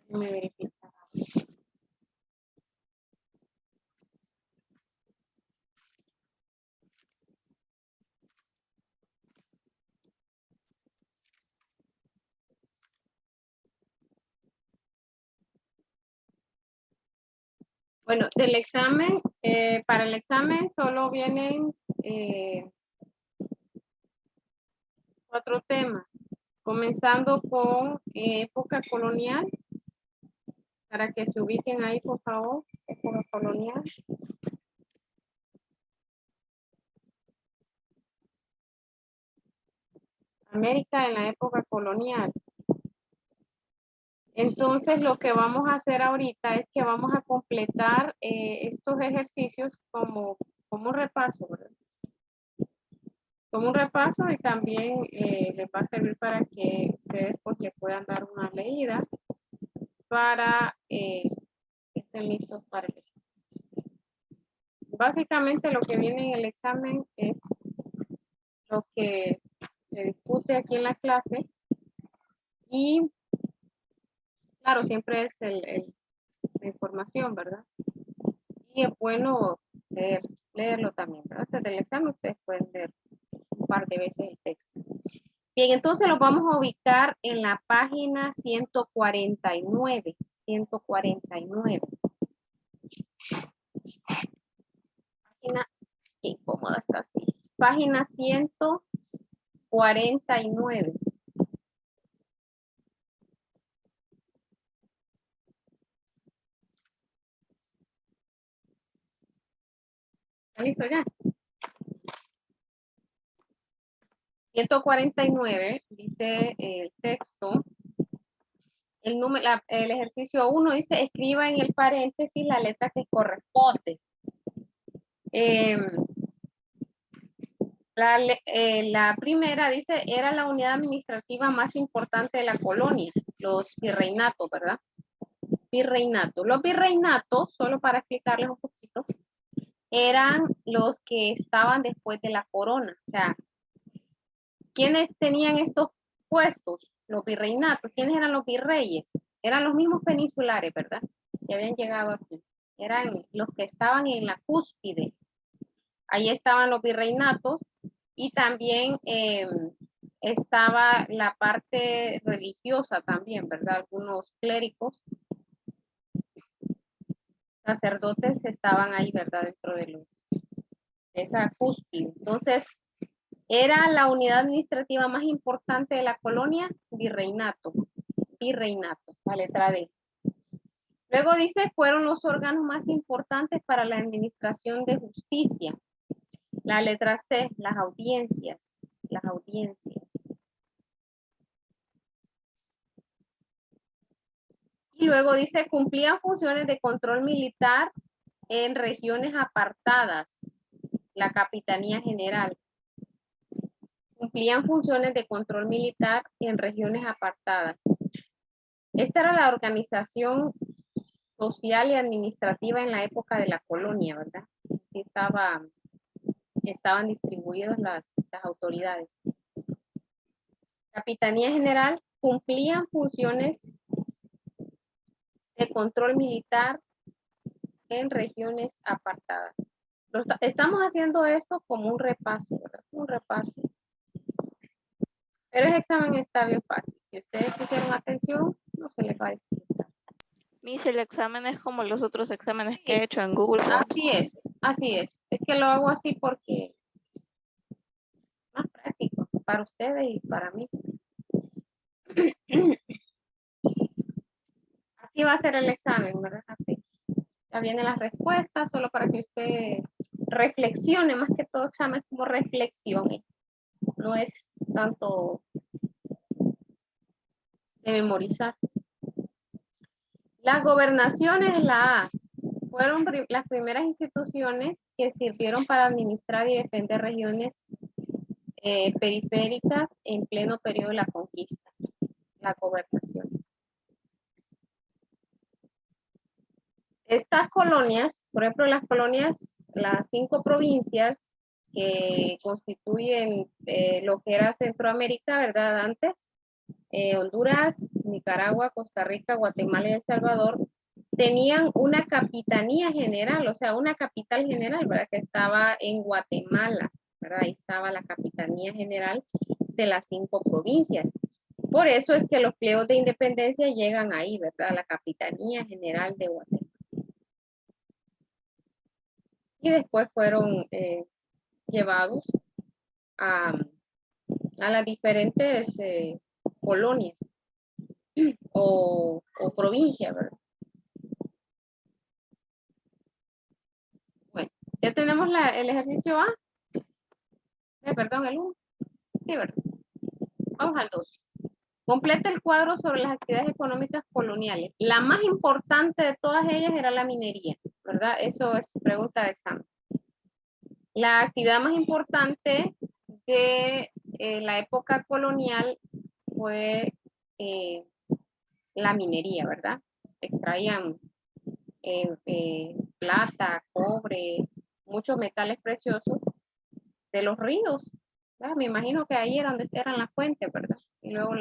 Me verifica. Bueno, del examen, para el examen solo vienen 4 temas, comenzando con época colonial, para que se ubiquen ahí, por favor, época colonial. América en la época colonial. Entonces, lo que vamos a hacer ahorita es que vamos a completar estos ejercicios como un repaso, ¿verdad? Como un repaso, y también les va a servir para que ustedes pues, le puedan dar una leída para que estén listos para el examen. Básicamente lo que viene en el examen es lo que se discute aquí en la clase, y claro, siempre es la información, ¿verdad? Y es bueno leerlo también, ¿verdad? Antes del examen ustedes pueden leer un par de veces el texto. Bien, entonces los vamos a ubicar en la página 149. 149. Página, qué incómoda está así. Página 149. ¿Está listo ya? 149 dice el texto. El ejercicio 1 dice, escriba en el paréntesis la letra que corresponde. La primera dice, era la unidad administrativa más importante de la colonia, los virreinatos, ¿verdad? Virreinatos. Los virreinatos, solo para explicarles un poquito, eran los que estaban después de la corona. O sea, ¿quiénes tenían estos puestos? Los virreinatos. ¿Quiénes eran los virreyes? Eran los mismos peninsulares, ¿verdad? Que habían llegado aquí. Eran los que estaban en la cúspide. Ahí estaban los virreinatos, y también estaba la parte religiosa también, ¿verdad? Algunos clérigos, sacerdotes estaban ahí, ¿verdad? Dentro de esa cúspide. Entonces, era la unidad administrativa más importante de la colonia, virreinato. Virreinato, la letra D. Luego dice, fueron los órganos más importantes para la administración de justicia. La letra C, las audiencias. Las audiencias. Y luego dice, cumplían funciones de control militar en regiones apartadas. La Capitanía General. Cumplían funciones de control militar en regiones apartadas. Esta era la organización social y administrativa en la época de la colonia, ¿verdad? Sí estaban distribuidas las autoridades. Capitanía General, cumplían funciones de control militar en regiones apartadas. Estamos haciendo esto como un repaso, ¿verdad? Un repaso. Pero ese examen está bien fácil. Si ustedes pusieron atención, no se les va a dificultar. Miss, el examen es como los otros exámenes que he hecho en Google Forms. Así es, así es. Es que lo hago así porque es más práctico para ustedes y para mí. Así va a ser el examen, ¿verdad? Así. Ya vienen las respuestas, solo para que usted reflexione, más que todo examen como reflexione. No es tanto de memorizar. Las gobernaciones, la A, fueron las primeras instituciones que sirvieron para administrar y defender regiones periféricas en pleno periodo de la conquista, la gobernación. Estas colonias, por ejemplo, las colonias, las 5 provincias que constituyen lo que era Centroamérica, ¿verdad? Antes, Honduras, Nicaragua, Costa Rica, Guatemala y El Salvador tenían una capitanía general, o sea, una capital general, ¿verdad? Que estaba en Guatemala, ¿verdad? Ahí estaba la capitanía general de las 5 provincias. Por eso es que los pliegos de independencia llegan ahí, ¿verdad? La capitanía general de Guatemala. Y después fueron llevados a las diferentes colonias o provincias, ¿verdad? Bueno, ya tenemos el ejercicio A. Perdón, el 1. Sí, ¿verdad? Vamos al 2. Completa el cuadro sobre las actividades económicas coloniales. La más importante de todas ellas era la minería, ¿verdad? Eso es pregunta de examen. La actividad más importante de la época colonial fue la minería, ¿verdad? Extraían plata, cobre, muchos metales preciosos de los ríos, ¿verdad? Me imagino que ahí era donde eran las fuentes, ¿verdad? Y luego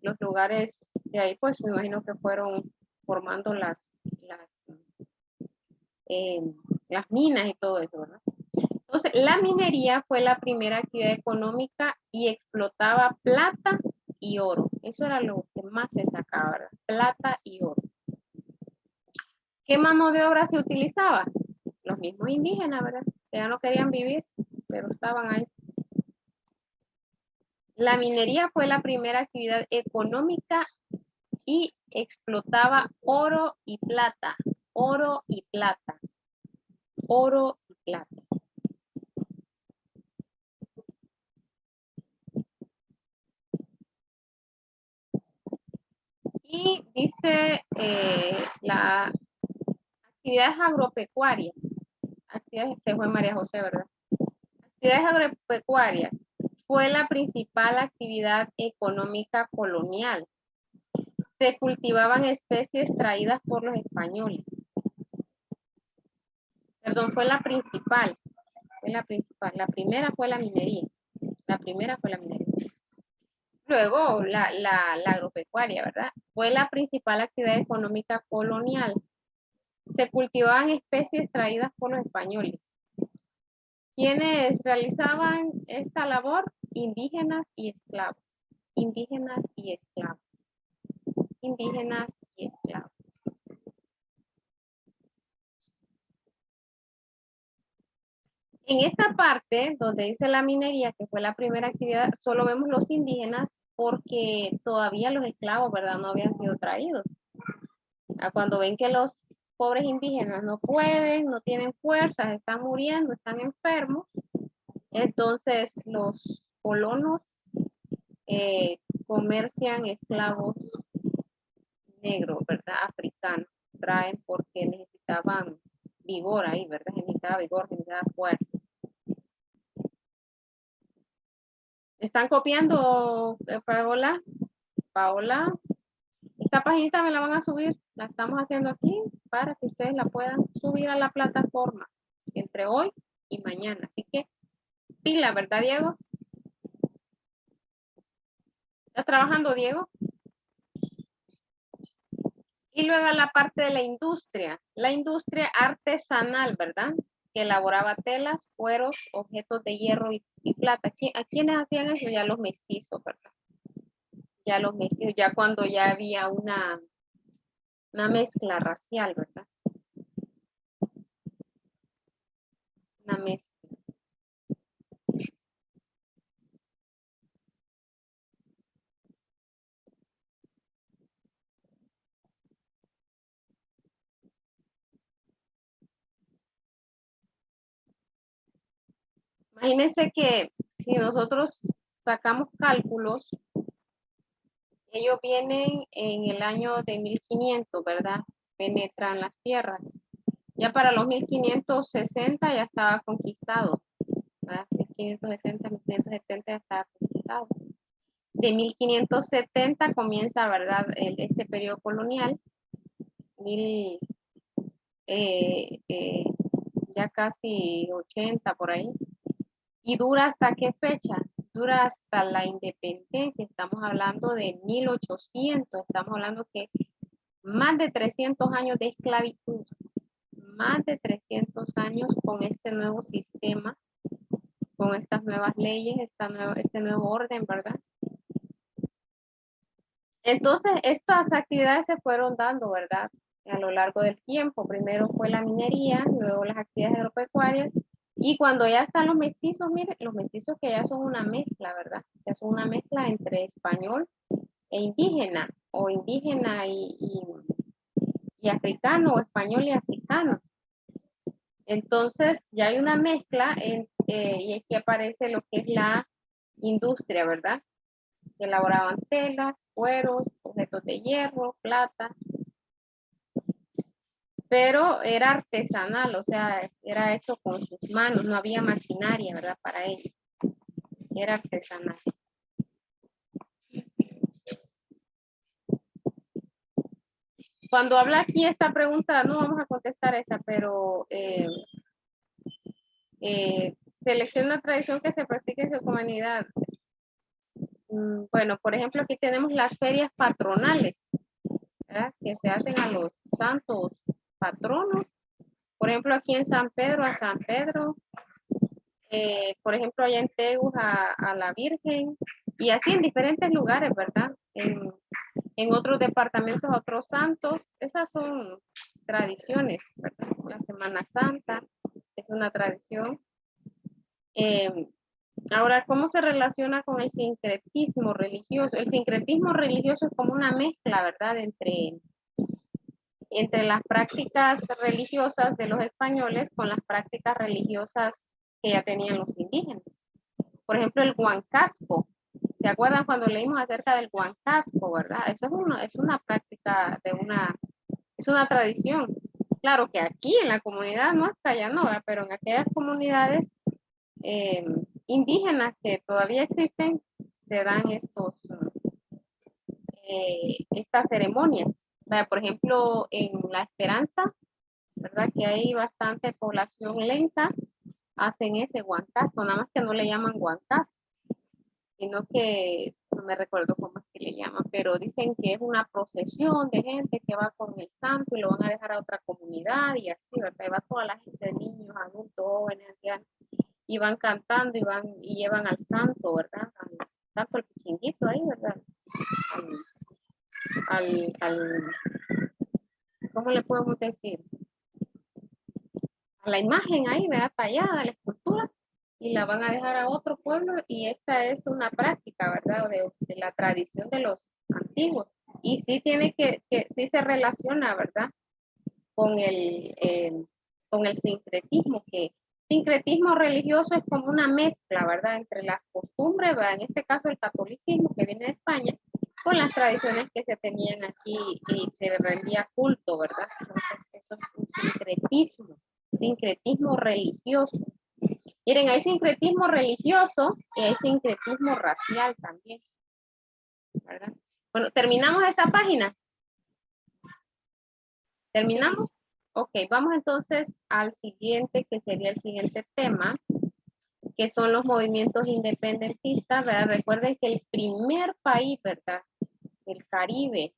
los lugares de ahí, pues me imagino que fueron formando las minas y todo eso, ¿verdad? Entonces, la minería fue la primera actividad económica y explotaba plata y oro. Eso era lo que más se sacaba, ¿verdad? Plata y oro. ¿Qué mano de obra se utilizaba? Los mismos indígenas, ¿verdad? Que ya no querían vivir, pero estaban ahí. La minería fue la primera actividad económica y explotaba oro y plata, oro y plata, oro y plata. Y dice las actividades agropecuarias. Se fue María José, ¿verdad? Actividades agropecuarias fue la principal actividad económica colonial. Se cultivaban especies traídas por los españoles. Perdón, fue la principal. La primera fue la minería. La primera fue la minería. Luego, la agropecuaria, ¿verdad? Fue la principal actividad económica colonial. Se cultivaban especies traídas por los españoles. ¿Quiénes realizaban esta labor? Indígenas y esclavos. Indígenas y esclavos. Indígenas y esclavos. En esta parte, donde dice la minería, que fue la primera actividad, solo vemos los indígenas porque todavía los esclavos, ¿verdad? No habían sido traídos. Cuando ven que los pobres indígenas no pueden, no tienen fuerzas, están muriendo, están enfermos, entonces los colonos comercian esclavos negros, ¿verdad? Africanos, traen porque necesitaban vigor ahí, ¿verdad? Necesitaba vigor, necesitaba fuerza. ¿Están copiando, Paola? Paola, esta página me la van a subir, la estamos haciendo aquí para que ustedes la puedan subir a la plataforma entre hoy y mañana. Así que pila, ¿verdad, Diego? ¿Está trabajando, Diego? Y luego la parte de la industria artesanal, ¿verdad? Que elaboraba telas, cueros, objetos de hierro y plata. ¿A quiénes hacían eso? Ya los mestizos, ¿verdad? Ya los mestizos, ya cuando ya había una mezcla racial, ¿verdad? Una mezcla. Imagínense que si nosotros sacamos cálculos, ellos vienen en el año de 1500, ¿verdad? Penetran las tierras. Ya para los 1560 ya estaba conquistado, ¿verdad? 1560, 1570 ya estaba conquistado. De 1570 comienza, ¿verdad? Este periodo colonial. Ya casi 80 por ahí. ¿Y dura hasta qué fecha? dura hasta la independencia. Estamos hablando de 1800, estamos hablando que más de 300 años de esclavitud, más de 300 años con este nuevo sistema, con estas nuevas leyes, este nuevo orden, ¿verdad? Entonces, estas actividades se fueron dando, ¿verdad? A lo largo del tiempo. Primero fue la minería, luego las actividades agropecuarias, y cuando ya están los mestizos, miren, los mestizos que ya son una mezcla, ¿verdad? Ya son una mezcla entre español e indígena, o indígena y africano, o español y africano. Entonces, ya hay una mezcla y aquí aparece lo que es la industria, ¿verdad? Que elaboraban telas, cueros, objetos de hierro, plata, pero era artesanal, o sea, era hecho con sus manos, no había maquinaria, ¿verdad? Para ello, era artesanal. Cuando habla aquí esta pregunta, no vamos a contestar esta, pero selecciona una tradición que se practique en su comunidad. Bueno, por ejemplo, aquí tenemos las ferias patronales, ¿verdad? Que se hacen a los santos patronos. Por ejemplo, aquí en San Pedro, a San Pedro. Por ejemplo, allá en Tegus a la Virgen. Y así en diferentes lugares, ¿verdad? En otros departamentos a otros santos. Esas son tradiciones, ¿verdad? La Semana Santa es una tradición. Ahora, ¿cómo se relaciona con el sincretismo religioso? El sincretismo religioso es como una mezcla, ¿verdad? Entre las prácticas religiosas de los españoles con las prácticas religiosas que ya tenían los indígenas. Por ejemplo, el huancasco. ¿Se acuerdan cuando leímos acerca del huancasco, verdad? Eso es una práctica es una tradición. Claro que aquí en la comunidad nuestra ya no, ¿verdad? Pero en aquellas comunidades indígenas que todavía existen, se dan estas ceremonias. Por ejemplo, en La Esperanza, ¿verdad? Que hay bastante población lenca, hacen ese huancasco, nada más que no le llaman huancasco, sino que no me recuerdo cómo es que le llaman, pero dicen que es una procesión de gente que va con el santo y lo van a dejar a otra comunidad y así, ¿verdad? Y va toda la gente, niños, adultos, jóvenes, ancianos, y van cantando y llevan al santo, ¿verdad? Al santo, el pichinguito ahí, ¿verdad? ¿Cómo le podemos decir? A la imagen ahí, ¿verdad? Tallada, la escultura, y la van a dejar a otro pueblo, y esta es una práctica, ¿verdad? De la tradición de los antiguos. Y sí tiene sí se relaciona, ¿verdad? Con el sincretismo, que sincretismo religioso es como una mezcla, ¿verdad? Entre las costumbres, ¿verdad? En este caso el catolicismo que viene de España, con las tradiciones que se tenían aquí y se rendía culto, ¿verdad? Entonces, eso es un sincretismo religioso. Miren, hay sincretismo religioso y hay sincretismo racial también, ¿verdad? Bueno, ¿terminamos esta página? ¿Terminamos? Ok, vamos entonces al siguiente, que sería el siguiente tema, que son los movimientos independentistas, ¿verdad? Recuerden que el primer país, ¿verdad? El Caribe,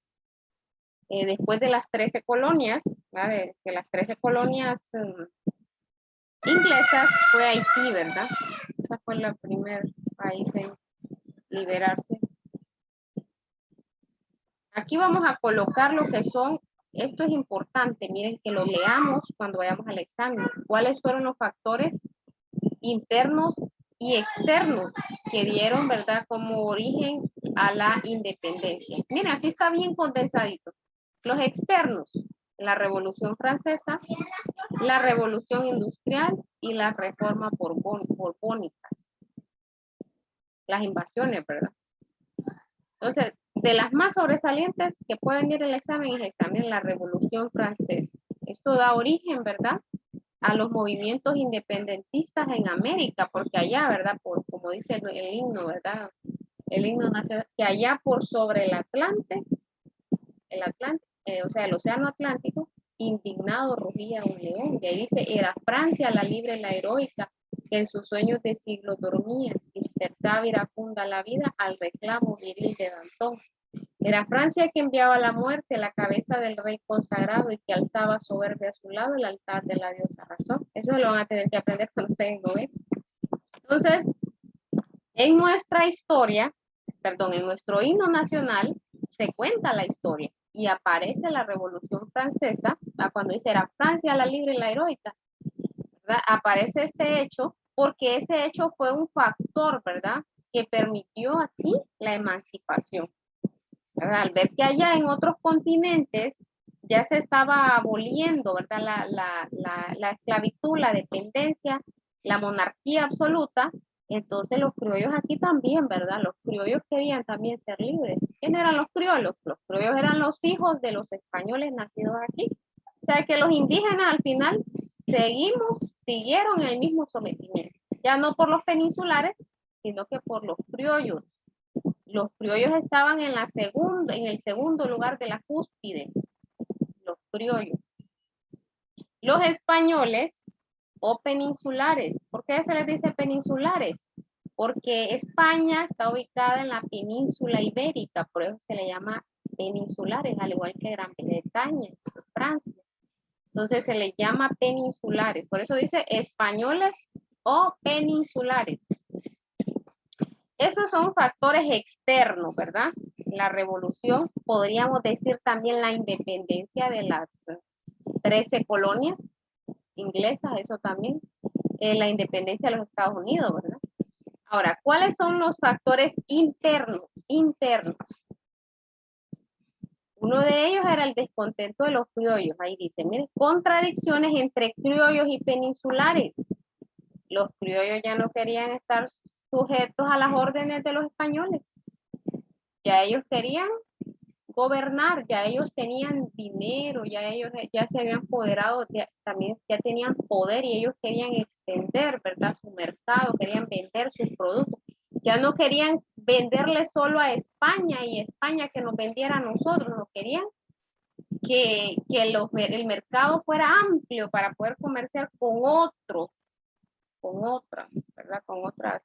después de las 13 colonias, ¿verdad? De las 13 colonias inglesas, fue Haití, ¿verdad? Esa fue el primer país en liberarse. Aquí vamos a colocar lo que son, esto es importante, miren que lo leamos cuando vayamos al examen. ¿Cuáles fueron los factores internos y externos que dieron, ¿verdad?, como origen a la independencia? Miren, aquí está bien condensadito. Los externos, la Revolución Francesa, la Revolución Industrial y las reformas borbónicas. Las invasiones, ¿verdad? Entonces, de las más sobresalientes que pueden ir el examen es también la Revolución Francesa. Esto da origen, ¿verdad?, a los movimientos independentistas en América, porque allá, ¿verdad?, como dice el himno, ¿verdad?, el himno nace que allá por sobre el Atlante, o sea, el océano Atlántico, indignado rugía un león, y ahí dice, era Francia la libre, la heroica, que en sus sueños de siglo dormía, libertad iracunda la vida al reclamo viril de Danton. Era Francia que enviaba a la muerte la cabeza del rey consagrado y que alzaba soberbia a su lado el altar de la diosa razón. Eso lo van a tener que aprender cuando estén en gobierno. Entonces, en nuestra historia, perdón, en nuestro himno nacional, se cuenta la historia y aparece la Revolución Francesa, cuando dice era Francia la libre y la heroica, ¿verdad? Aparece este hecho porque ese hecho fue un factor, ¿verdad?, que permitió aquí la emancipación, ¿verdad? Al ver que allá en otros continentes ya se estaba aboliendo, ¿verdad?, la esclavitud, la dependencia, la monarquía absoluta. Entonces los criollos aquí también, ¿verdad? Los criollos querían también ser libres. ¿Quién eran los criollos? Los criollos eran los hijos de los españoles nacidos aquí. O sea que los indígenas al final siguieron el mismo sometimiento. Ya no por los peninsulares, sino que por los criollos. Los criollos estaban en el segundo lugar de la cúspide. Los criollos. Los españoles o peninsulares. ¿Por qué se les dice peninsulares? Porque España está ubicada en la península ibérica, por eso se le llama peninsulares, al igual que Gran Bretaña, Francia. Entonces se les llama peninsulares, por eso dice españoles o peninsulares. Esos son factores externos, ¿verdad? La revolución, podríamos decir también la independencia de las 13 colonias inglesas, eso también, la independencia de los Estados Unidos, ¿verdad? Ahora, ¿cuáles son los factores internos? Uno de ellos era el descontento de los criollos. Ahí dice, miren, contradicciones entre criollos y peninsulares. Los criollos ya no querían estar sujetos a las órdenes de los españoles. Ya ellos querían gobernar, ya ellos tenían dinero, ya ellos ya se habían apoderado, también ya tenían poder y ellos querían extender, ¿verdad?, su mercado, querían vender sus productos. Ya no querían venderle solo a España y España que nos vendiera a nosotros, no querían que el mercado fuera amplio para poder comerciar con otros, con otras, ¿verdad? Otras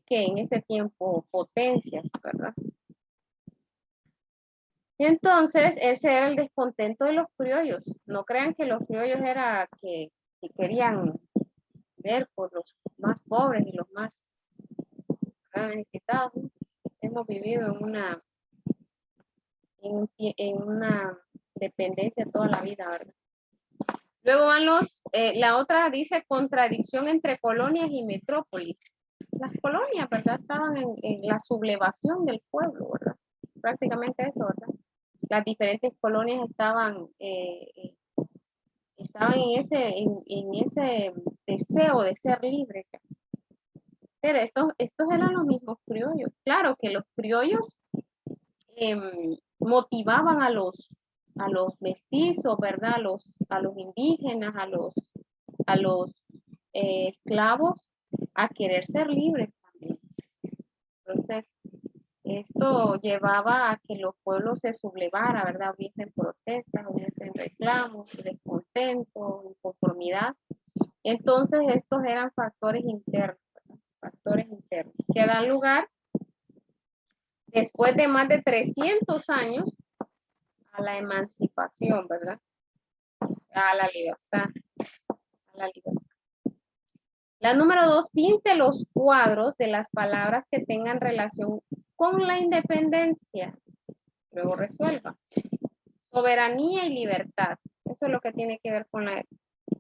que en ese tiempo potencias, ¿verdad? Entonces, ese era el descontento de los criollos. No crean que los criollos era que querían ver por los más pobres y los más necesitados. Hemos vivido en una dependencia toda la vida, ¿verdad? Luego van la otra dice contradicción entre colonias y metrópolis. Las colonias, ¿verdad?, estaban en la sublevación del pueblo, ¿verdad? Prácticamente eso, ¿verdad? Las diferentes colonias estaban en ese deseo de ser libres. Pero estos eran los mismos criollos. Claro que los criollos motivaban a los mestizos, ¿verdad? A los indígenas, a los esclavos a querer ser libres también. Entonces, esto llevaba a que los pueblos se sublevaran, ¿verdad? Hubiesen protestas, hubiesen reclamos, descontento, inconformidad. Entonces, estos eran factores internos, ¿verdad? Factores internos que dan lugar, después de más de 300 años, a la emancipación, ¿verdad? A la libertad. A la libertad. La número 2, pinte los cuadros de las palabras que tengan relación con la independencia. Luego resuelva. Soberanía y libertad. Eso es lo que tiene que ver con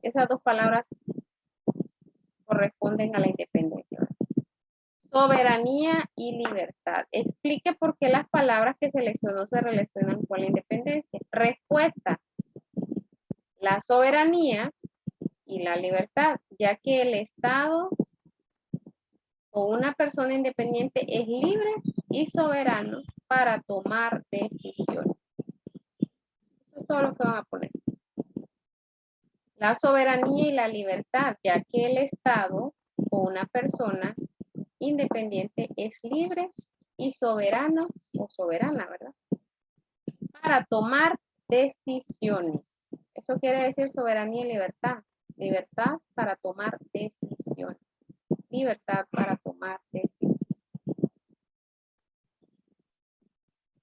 esas dos palabras corresponden a la independencia. Soberanía y libertad. Explique por qué las palabras que seleccionó se relacionan con la independencia. Respuesta. La soberanía y la libertad, ya que el Estado o una persona independiente es libre y soberano para tomar decisiones. Eso es todo lo que van a poner. La soberanía y la libertad, ya que el Estado o una persona independiente es libre y soberano o soberana, ¿verdad? Para tomar decisiones. Eso quiere decir soberanía y libertad. Libertad para tomar decisiones. Libertad para tomar decisiones.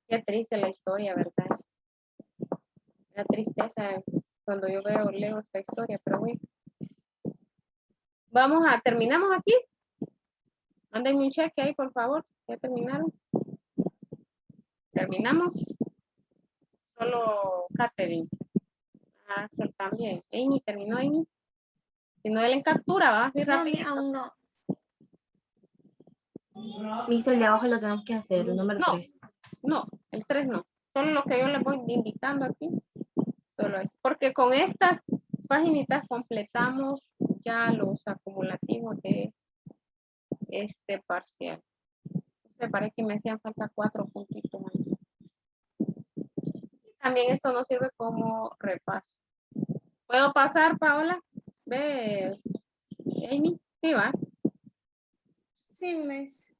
Qué triste la historia, ¿verdad? La tristeza cuando yo leo esta historia, pero bueno. Terminamos aquí. Mándenme un cheque ahí, por favor. ¿Ya terminaron? Terminamos. Solo Catherine. Axel también. Amy, ¿terminó Amy? Si no, él en captura, va así rápido. Aún no. Miss, el de abajo lo tenemos que hacer, el número 3. No, el 3 no. Solo lo que yo les voy indicando aquí. Solo es. Porque con estas paginitas completamos ya los acumulativos de este parcial. Me parece que me hacían falta 4 puntitos más. También esto nos sirve como repaso. ¿Puedo pasar, Paola? Ve, Amy. Sí, va. Sí, Miss.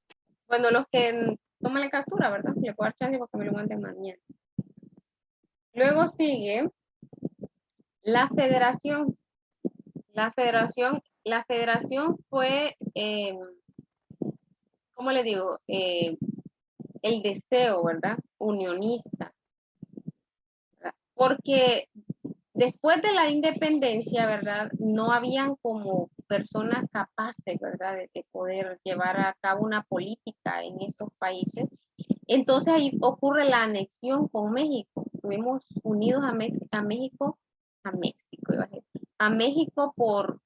Bueno, los que toman la captura, ¿verdad? Le puedo dar chance porque me lo manden mañana. Luego sigue la federación. La federación fue, ¿cómo le digo? El deseo, ¿verdad? Unionista. ¿Verdad? Porque después de la independencia, ¿verdad? No habían como personas capaces, ¿verdad? De poder llevar a cabo una política en estos países. Entonces ahí ocurre la anexión con México. Estuvimos unidos a México, iba a decir, a México por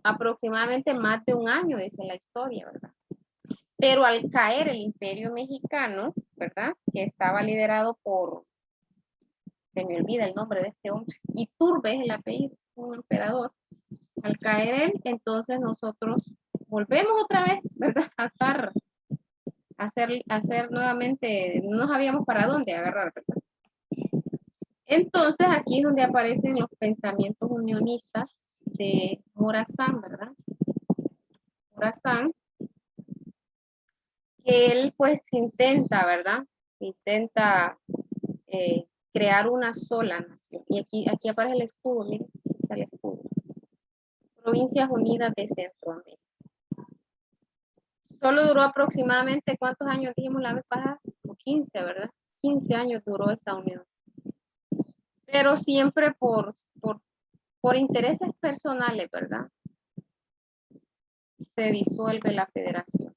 aproximadamente más de un año, dice la historia, ¿verdad? Pero al caer el Imperio Mexicano, ¿verdad? Que estaba liderado por, se me olvida el nombre de este hombre, Iturbide es el apellido, un emperador. Al caer él, entonces nosotros volvemos otra vez, ¿verdad? Hacer nuevamente, no sabíamos para dónde agarrar, ¿verdad? Entonces aquí es donde aparecen los pensamientos unionistas de Morazán, ¿verdad? Morazán, que él pues intenta, ¿verdad? Intenta crear una sola nación. Y aquí aparece el escudo, miren, está el escudo. Provincias Unidas de Centroamérica. Solo duró aproximadamente, ¿cuántos años dijimos la vez pasada? 15, ¿verdad? 15 años duró esa unión. Pero siempre por intereses personales, ¿verdad? Se disuelve la federación.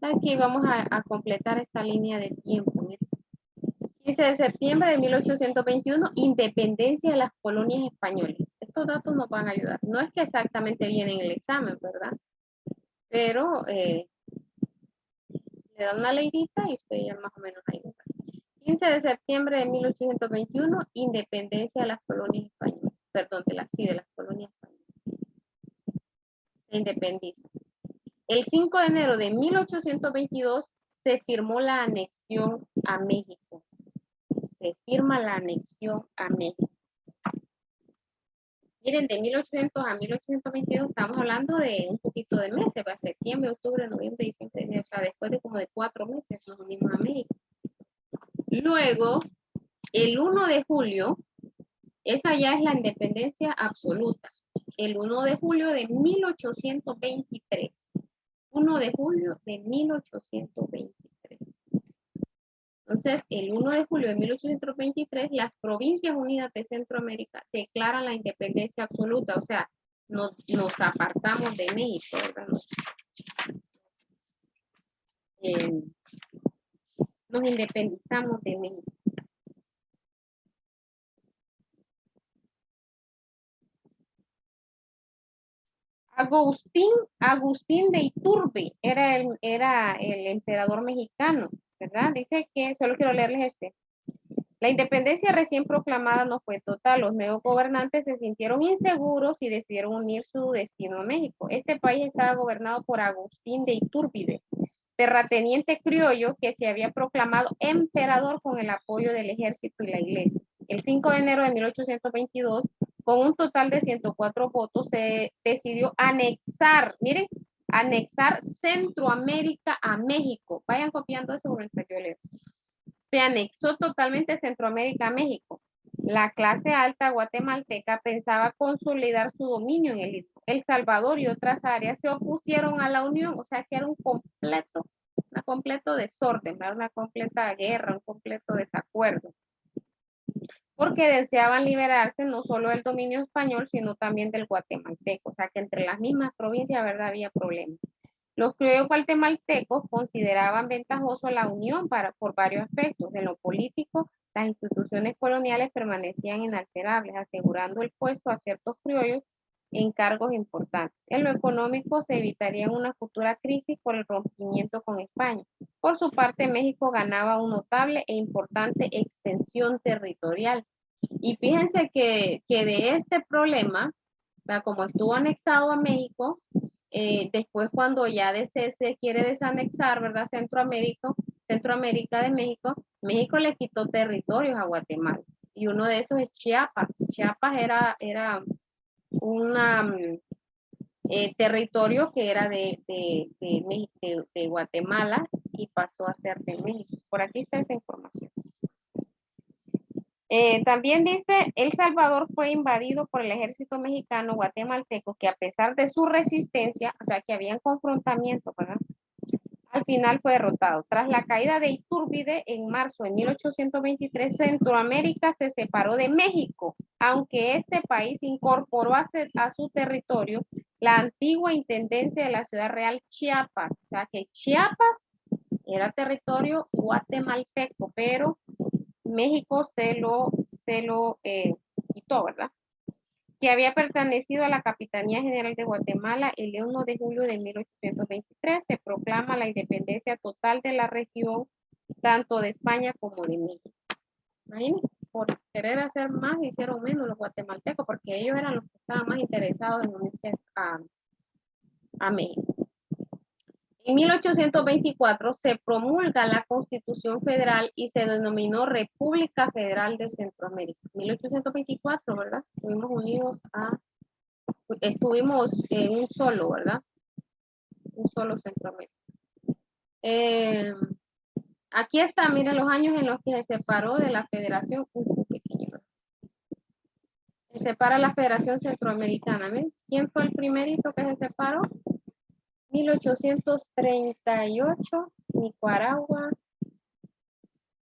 Aquí vamos a completar esta línea de tiempo. Miren. 15 de septiembre de 1821, independencia de las colonias españolas. Estos datos nos van a ayudar. No es que exactamente vienen en el examen, ¿verdad? Pero le dan una leidita y usted ya más o menos ahí. 15 de septiembre de 1821, independencia de las colonias españolas. Perdón, de las colonias españolas. Se independiza. El 5 de enero de 1822 se firmó la anexión a México. Se firma la anexión a México. Miren, de 1800 a 1822 estamos hablando de un poquito de meses, para septiembre, octubre, noviembre, diciembre, o sea, después de como de 4 meses nos unimos a México. Luego, el 1 de julio, esa ya es la independencia absoluta. El 1 de julio de 1823. 1 de julio de 1823. Entonces, el 1 de julio de 1823, las Provincias Unidas de Centroamérica declaran la independencia absoluta, o sea, nos apartamos de México, ¿verdad? Nos independizamos de México. Agustín de Iturbide era el emperador mexicano, ¿verdad? Dice que, solo quiero leerles este. La independencia recién proclamada no fue total. Los nuevos gobernantes se sintieron inseguros y decidieron unir su destino a México. Este país estaba gobernado por Agustín de Iturbide, terrateniente criollo que se había proclamado emperador con el apoyo del ejército y la iglesia. El 5 de enero de 1822, con un total de 104 votos, se decidió anexar, miren, anexar Centroamérica a México. Vayan copiando eso mientras yo leo. Se anexó totalmente Centroamérica a México. La clase alta guatemalteca pensaba consolidar su dominio en el Istmo. El Salvador y otras áreas se opusieron a la unión, o sea que era un completo desorden, ¿verdad? Una completa guerra, un completo desacuerdo, porque deseaban liberarse no solo del dominio español, sino también del guatemalteco, o sea que entre las mismas provincias, ¿verdad? Había problemas. Los criollos guatemaltecos consideraban ventajoso la unión por varios aspectos. En lo político, las instituciones coloniales permanecían inalterables, asegurando el puesto a ciertos criollos en cargos importantes. En lo económico, se evitaría una futura crisis por el rompimiento con España. Por su parte, México ganaba una notable e importante extensión territorial. Y fíjense que de este problema, como estuvo anexado a México, después cuando ya se quiere desanexar, ¿verdad? Centroamérica de México, México le quitó territorios a Guatemala. Y uno de esos es Chiapas. Chiapas era un territorio que era de Guatemala y pasó a ser de México. Por aquí está esa información. También dice, El Salvador fue invadido por el ejército mexicano guatemalteco que a pesar de su resistencia, o sea que habían confrontamiento, ¿verdad? Al final fue derrotado. Tras la caída de Iturbide en marzo de 1823, Centroamérica se separó de México, aunque este país incorporó a su territorio la antigua intendencia de la ciudad real Chiapas, o sea que Chiapas era territorio guatemalteco, pero México se lo quitó, ¿verdad? Que había pertenecido a la Capitanía General de Guatemala el 1 de julio de 1823. Se proclama la independencia total de la región, tanto de España como de México. Imagínense, por querer hacer más, hicieron menos los guatemaltecos, porque ellos eran los que estaban más interesados en unirse a México. En 1824 se promulga la Constitución Federal y se denominó República Federal de Centroamérica. 1824, ¿verdad? Estuvimos en un solo, ¿verdad? Un solo Centroamérica. Aquí está, miren los años en los que se separó de la Federación, un pequeño, ¿verdad? Se separa la Federación Centroamericana. ¿Ven? ¿Quién fue el primerito que se separó? 1838,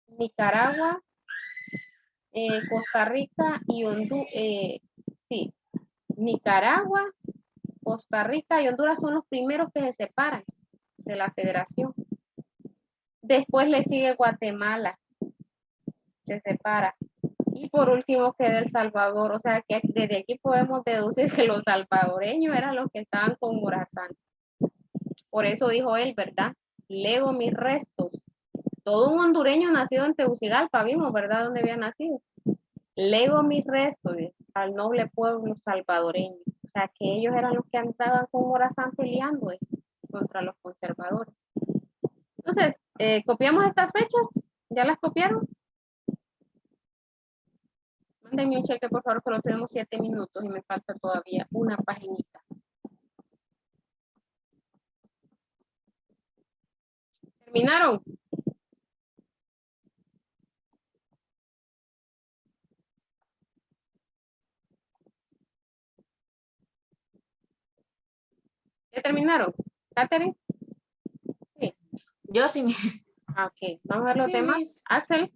Nicaragua, Costa Rica y Honduras. Sí, Nicaragua, Costa Rica y Honduras son los primeros que se separan de la federación. Después le sigue Guatemala, se separa. Y por último queda El Salvador. O sea que desde aquí podemos deducir que los salvadoreños eran los que estaban con Morazán. Por eso dijo él, ¿verdad? Lego mis restos. Todo un hondureño nacido en Tegucigalpa, vimos, ¿verdad? ¿Dónde había nacido? Lego mis restos al noble pueblo salvadoreño. O sea, que ellos eran los que andaban con Morazán peleando contra los conservadores. Entonces, ¿copiamos estas fechas? ¿Ya las copiaron? Mándenme un cheque, por favor, que lo tenemos 7 minutos y me falta todavía una paginita. ¿Terminaron? ¿Ya terminaron? ¿Catherine? Sí. Yo sí. Ok, vamos a ver los Sí, temas. Miss. Axel.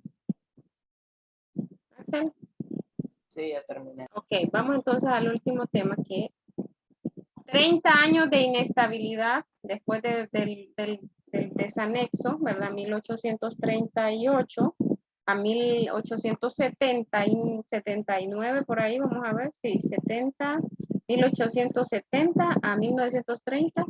Axel. Sí, ya terminé. Ok, vamos entonces al último tema, que 30 años de inestabilidad después del desanexo, ¿verdad? 1838 a 1879, por ahí vamos a ver, sí, 1870 a 1930.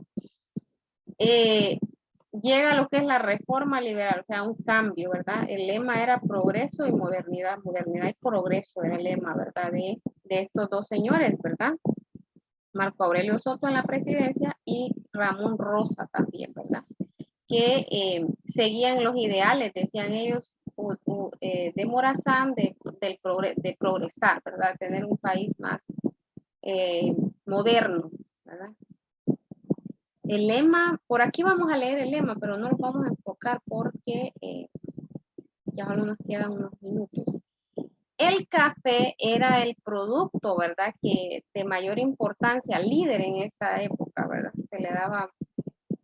Llega lo que es la reforma liberal, o sea, un cambio, ¿verdad? El lema era progreso y modernidad, modernidad y progreso era el lema, ¿verdad? De estos dos señores, ¿verdad? Marco Aurelio Soto en la presidencia y Ramón Rosa también, ¿verdad? Que seguían los ideales, decían ellos, de Morazán, de progresar, ¿verdad? Tener un país más moderno, ¿verdad? El lema, por aquí vamos a leer el lema, pero no lo vamos a enfocar porque ya solo nos quedan unos minutos. el café era el producto, ¿verdad? Que de mayor importancia, líder en esta época, ¿verdad? Se le daba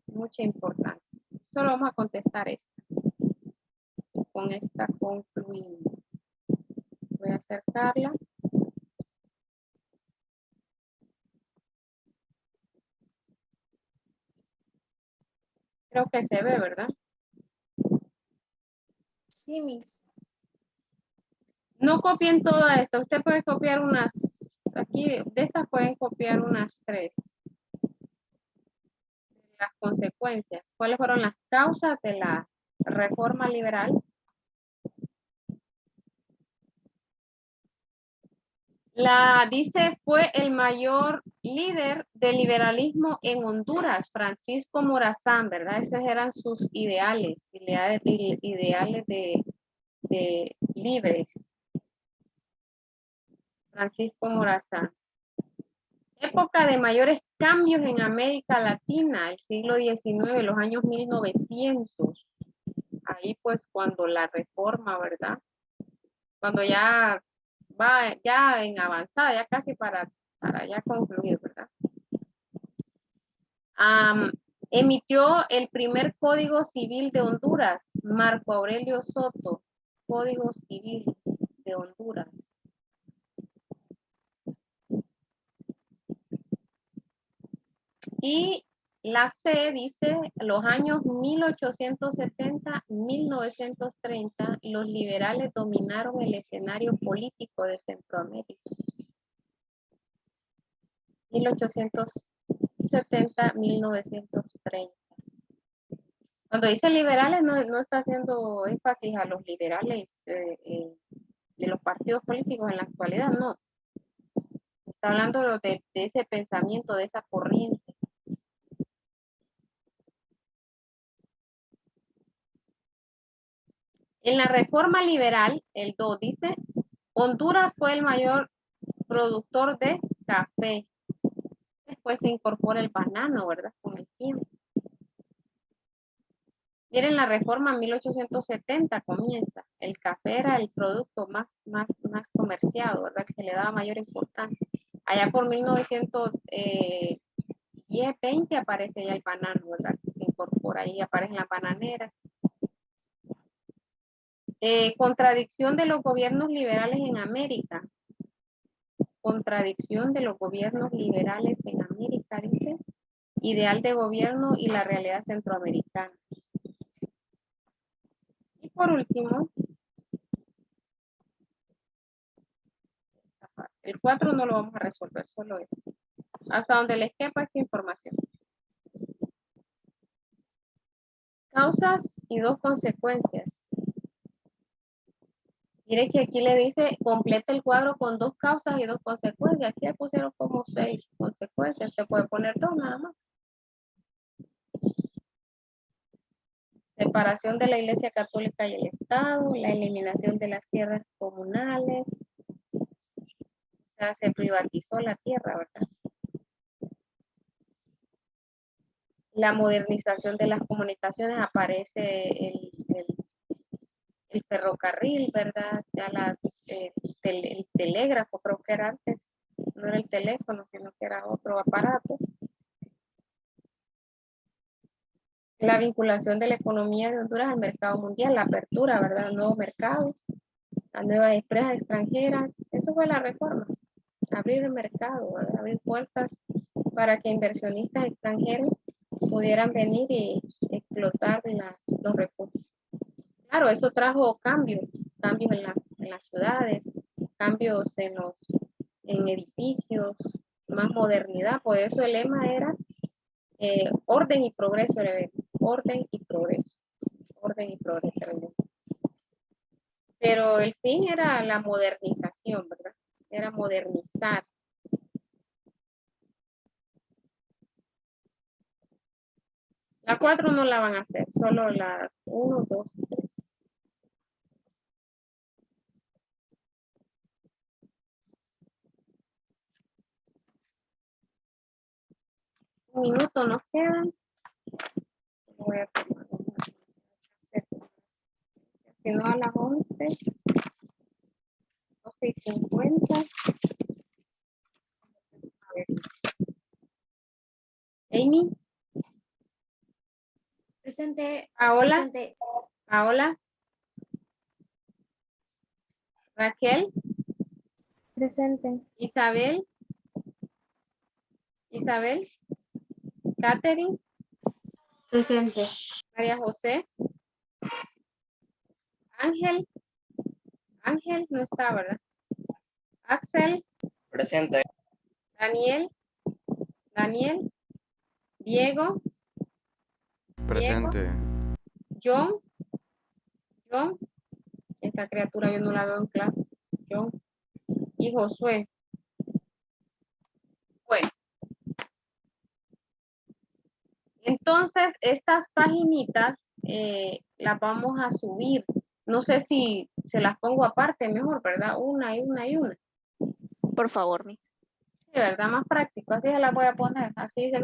mucha importancia. Solo vamos a contestar esta. Con esta concluimos. Voy a acercarla. Creo que se ve, ¿verdad? Sí, Miss. No copien todo esto. Usted puede copiar unas, aquí de estas pueden copiar unas 3. Las consecuencias. ¿Cuáles fueron las causas de la reforma liberal? Dice, fue el mayor líder del liberalismo en Honduras, Francisco Morazán, ¿verdad? Esos eran sus ideales, ideales de libres. Francisco Morazán. Época de mayores cambios en América Latina, el siglo XIX, los años 1900. Ahí pues cuando la reforma, ¿verdad? Cuando ya va ya en avanzada, ya casi para ya concluir, ¿verdad? Emitió el primer Código Civil de Honduras, Marco Aurelio Soto, Código Civil de Honduras. Y la C dice, los años 1870-1930, los liberales dominaron el escenario político de Centroamérica. 1870-1930. Cuando dice liberales, no está haciendo énfasis a los liberales de los partidos políticos en la actualidad, no. Está hablando de ese pensamiento, de esa corriente. En la reforma liberal, el 2 dice, Honduras fue el mayor productor de café. Después se incorpora el banano, ¿verdad? Con el tiempo. Miren, la reforma en 1870 comienza. El café era el producto más comerciado, ¿verdad? Que se le daba mayor importancia. Allá por 1920 aparece ya el banano, ¿verdad? Que se incorpora ahí, aparecen las bananeras. Contradicción de los gobiernos liberales en América. Contradicción de los gobiernos liberales en América, dice. Ideal de gobierno y la realidad centroamericana. Y por último, el 4 no lo vamos a resolver, solo esto. Hasta donde les quepa esta información. Causas y 2 consecuencias. Mire que aquí le dice, completa el cuadro con 2 causas y 2 consecuencias. Aquí le pusieron como 6 consecuencias. Se puede poner 2 nada más. Separación de la Iglesia Católica y el Estado, la eliminación de las tierras comunales. O sea, se privatizó la tierra, ¿verdad? La modernización de las comunicaciones, aparece el ferrocarril, ¿verdad? Ya el telégrafo, creo que era antes, no era el teléfono, sino que era otro aparato. La vinculación de la economía de Honduras al mercado mundial, la apertura, ¿verdad? Nuevos mercados, a nuevas empresas extranjeras. Eso fue la reforma. Abrir el mercado, ¿verdad? Abrir puertas para que inversionistas extranjeros pudieran venir y explotar los recursos. Claro, eso trajo cambios en las ciudades, cambios en edificios, más modernidad. Por eso el lema era orden y progreso, orden y progreso, orden y progreso. Pero el fin era la modernización, ¿verdad? Era modernizar. La 4 no la van a hacer, solo la 1, 2, 3. Un minuto nos queda. Voy a tomar si no a las 11, 11:50. A ver. Amy, Presente. Paola, Presente. Paola, Raquel, Presente. Isabel, Catherine, Presente. María José, Ángel no está, ¿verdad? Axel, Presente. Daniel, Diego, Presente. John, esta criatura yo no la veo en clase, John, y Josué. Bueno, entonces estas paginitas las vamos a subir. No sé si se las pongo aparte mejor, ¿verdad? Una y una y una. Por favor, Miss. Sí, ¿verdad? Más práctico. Así se las voy a poner. Así se